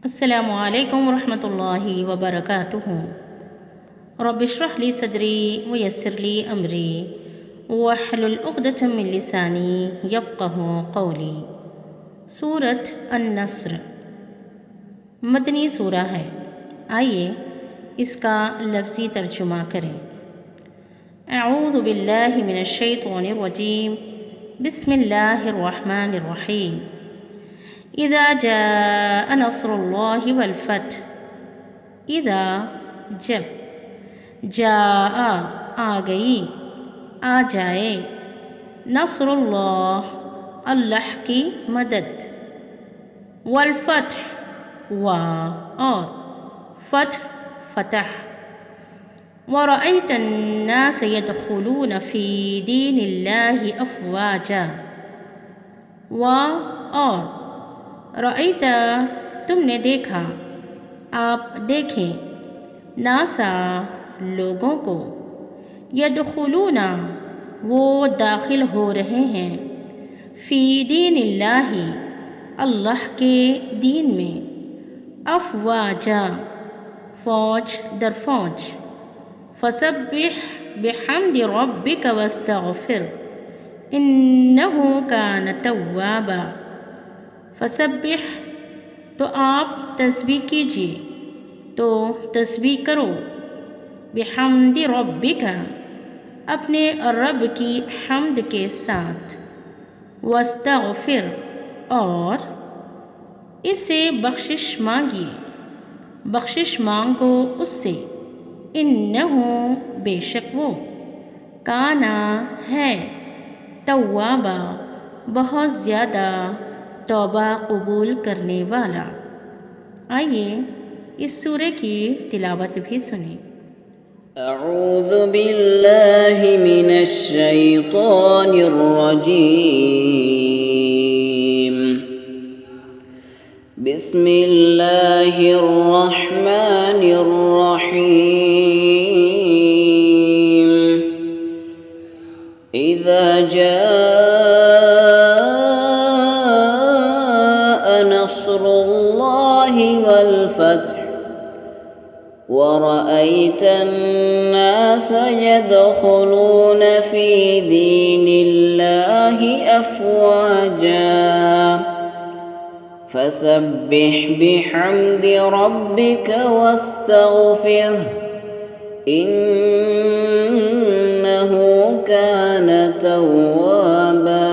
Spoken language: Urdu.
السلام علیکم ورحمۃ اللہ وبرکاتہ۔ رب اشرح لی صدری ویسر لی امری واحلل عقدۃ من لسانی یفقہوا قولی۔ سورۃ النصر مدنی سورہ ہے۔ آئیے اس کا لفظی ترجمہ کریں۔ اعوذ باللہ من الشیطان الرجیم، بسم اللہ الرحمن الرحیم۔ اذا جاء نصر اللہ والفتح، اذا جب، جاء آ گئی، آ جائے، نصر اللہ اللہ کی مدد، والفتح و اور فتح فتح، ورأیت الناس يدخلون فی دین اللہ افواجا، و اور رأیت تم نے دیکھا، آپ دیکھیں، ناسا لوگوں کو، یدخلون وہ داخل ہو رہے ہیں، فی دین اللہ اللہ کے دین میں، افواجا فوج در فوج، فسبح بحمد ربک واستغفر انہ کان توابا، فسبح تو آپ تسبیح کیجیے، تو تسبیح کرو، بحمد ربک اپنے رب کی حمد کے ساتھ، واستغفر اور اس سے بخشش مانگیے، بخشش مانگو اس سے، انہ بے شک وہ، کانا ہے، توابا بہت زیادہ توبہ قبول کرنے والا۔ آئیے اس سورہ کی تلاوت بھی سنیں۔ اعوذ باللہ من الشیطان الرجیم، بسم اللہ الرحمن الرحیم۔ اذا جاء نصر اللہ والفتح، ورأيت الناس يدخلون في دين الله أفواجا، فسبح بحمد ربك واستغفره إنه كان توابا۔